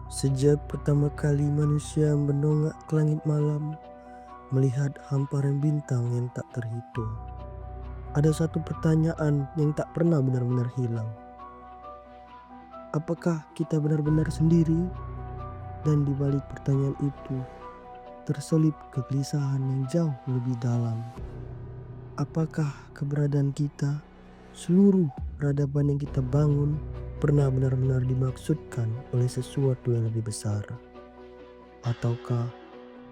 Sejak pertama kali manusia mendongak ke langit malam, melihat hamparan bintang yang tak terhitung, ada satu pertanyaan yang tak pernah benar-benar hilang. Apakah kita benar-benar sendiri? Dan di balik pertanyaan itu, terselip kegelisahan yang jauh lebih dalam. Apakah keberadaan kita, seluruh peradaban yang kita bangun, pernah benar-benar dimaksudkan oleh sesuatu yang lebih besar? Ataukah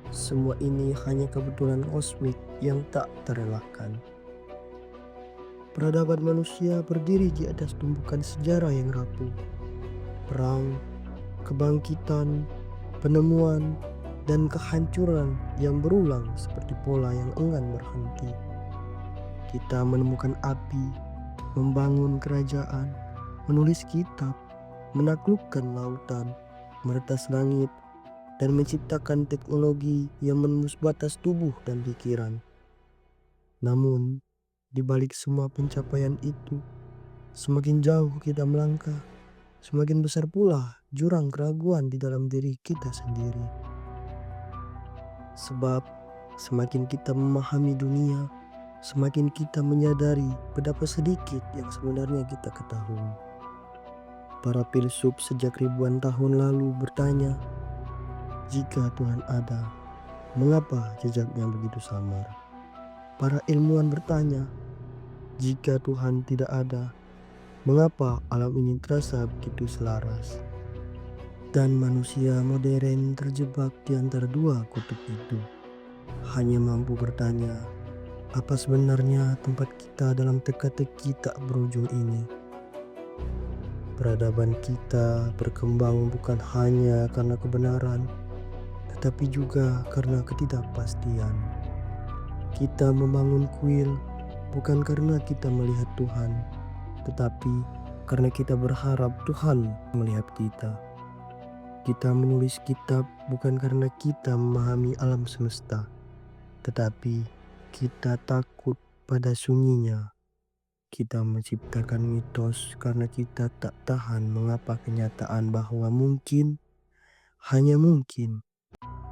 semua ini hanya kebetulan kosmik yang tak terelakkan? Peradaban manusia berdiri di atas tumpukan sejarah yang rapuh. Perang, kebangkitan, penemuan, dan kehancuran yang berulang seperti pola yang enggan berhenti. Kita menemukan api, membangun kerajaan, menulis kitab, menaklukkan lautan, meretas langit, dan menciptakan teknologi yang menembus batas tubuh dan pikiran. Namun, di balik semua pencapaian itu, semakin jauh kita melangkah, semakin besar pula jurang keraguan di dalam diri kita sendiri. Sebab, semakin kita memahami dunia, semakin kita menyadari betapa sedikit yang sebenarnya kita ketahui. Para filsuf sejak ribuan tahun lalu bertanya, jika Tuhan ada, mengapa jejaknya begitu samar? Para ilmuwan bertanya, jika Tuhan tidak ada, mengapa alam ini terasa begitu selaras? Dan manusia modern terjebak di antara dua kutub itu, hanya mampu bertanya, apa sebenarnya tempat kita dalam teka-teki tak berujung ini? Peradaban kita berkembang bukan hanya karena kebenaran, tetapi juga karena ketidakpastian. Kita membangun kuil bukan karena kita melihat Tuhan, tetapi karena kita berharap Tuhan melihat kita. Kita menulis kitab bukan karena kita memahami alam semesta, tetapi kita takut pada sunyinya. Kita menciptakan mitos karena kita tak tahan mengapa kenyataan bahwa mungkin, hanya mungkin,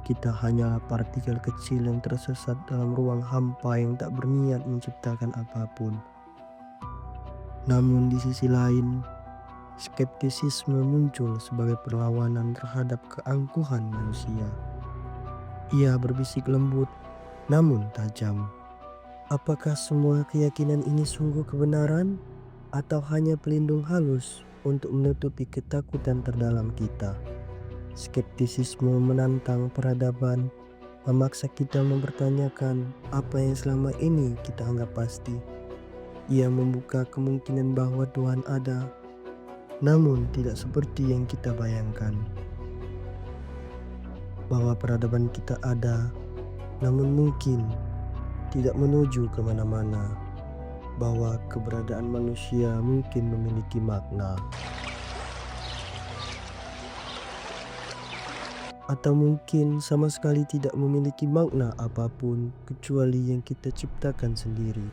kita hanyalah partikel kecil yang tersesat dalam ruang hampa yang tak berniat menciptakan apapun. Namun di sisi lain, skeptisisme muncul sebagai perlawanan terhadap keangkuhan manusia. Ia berbisik lembut, namun tajam. Apakah semua keyakinan ini sungguh kebenaran, atau hanya pelindung halus untuk menutupi ketakutan terdalam kita? Skeptisisme menantang peradaban, memaksa kita mempertanyakan apa yang selama ini kita anggap pasti. Ia membuka kemungkinan bahwa Tuhan ada, namun tidak seperti yang kita bayangkan. Bahwa peradaban kita ada, namun mungkin tidak menuju kemana-mana. Bahwa keberadaan manusia mungkin memiliki makna, atau mungkin sama sekali tidak memiliki makna apapun kecuali yang kita ciptakan sendiri.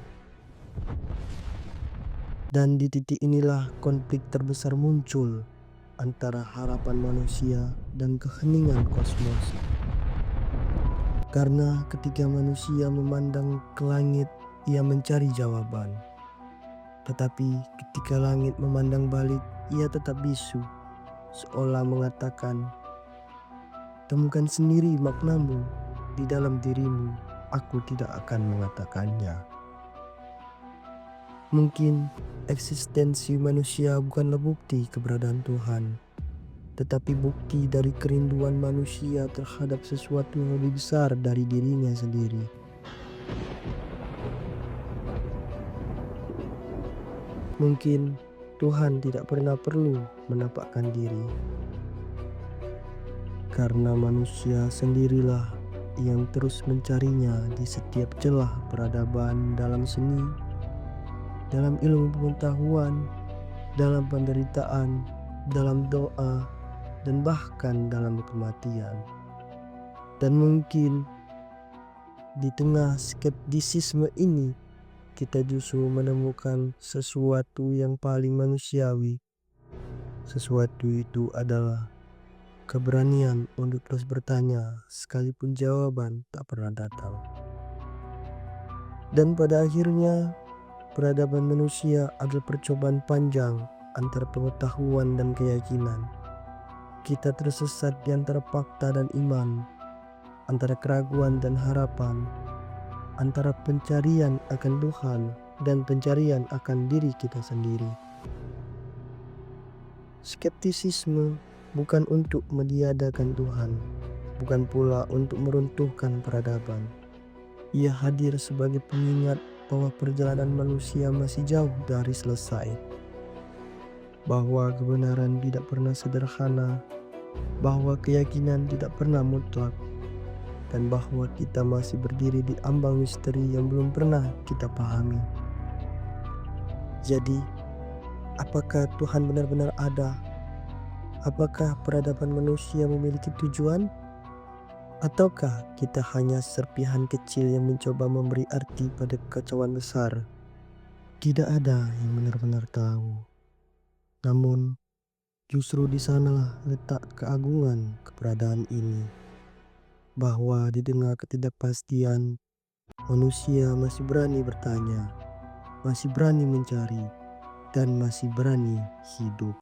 Dan di titik inilah konflik terbesar muncul antara harapan manusia dan keheningan kosmos. Karena ketika manusia memandang ke langit, ia mencari jawaban. Tetapi ketika langit memandang balik, ia tetap bisu, seolah mengatakan, temukan sendiri maknamu di dalam dirimu, aku tidak akan mengatakannya. Mungkin eksistensi manusia bukanlah bukti keberadaan Tuhan, tetapi bukti dari kerinduan manusia terhadap sesuatu yang lebih besar dari dirinya sendiri. Mungkin Tuhan tidak pernah perlu menampakkan diri, karena manusia sendirilah yang terus mencarinya di setiap celah peradaban, dalam seni, dalam ilmu pengetahuan, dalam penderitaan, dalam doa, dan bahkan dalam kematian. Dan mungkin di tengah skeptisisme ini, kita justru menemukan sesuatu yang paling manusiawi. Sesuatu itu adalah keberanian untuk terus bertanya sekalipun jawaban tak pernah datang. Dan pada akhirnya, peradaban manusia adalah percobaan panjang antara pengetahuan dan keyakinan. Kita tersesat di antara fakta dan iman, antara keraguan dan harapan, antara pencarian akan Tuhan dan pencarian akan diri kita sendiri. Skeptisisme bukan untuk meniadakan Tuhan, bukan pula untuk meruntuhkan peradaban. Ia hadir sebagai pengingat bahwa perjalanan manusia masih jauh dari selesai, bahwa kebenaran tidak pernah sederhana, bahwa keyakinan tidak pernah mutlak, dan bahwa kita masih berdiri di ambang misteri yang belum pernah kita pahami. Jadi, apakah Tuhan benar-benar ada? Apakah peradaban manusia memiliki tujuan? Ataukah kita hanya serpihan kecil yang mencoba memberi arti pada kekacauan besar? Tidak ada yang benar-benar tahu. Namun, justru di sanalah letak keagungan keberadaan ini. Bahwa di tengah ketidakpastian, manusia masih berani bertanya, masih berani mencari, dan masih berani hidup.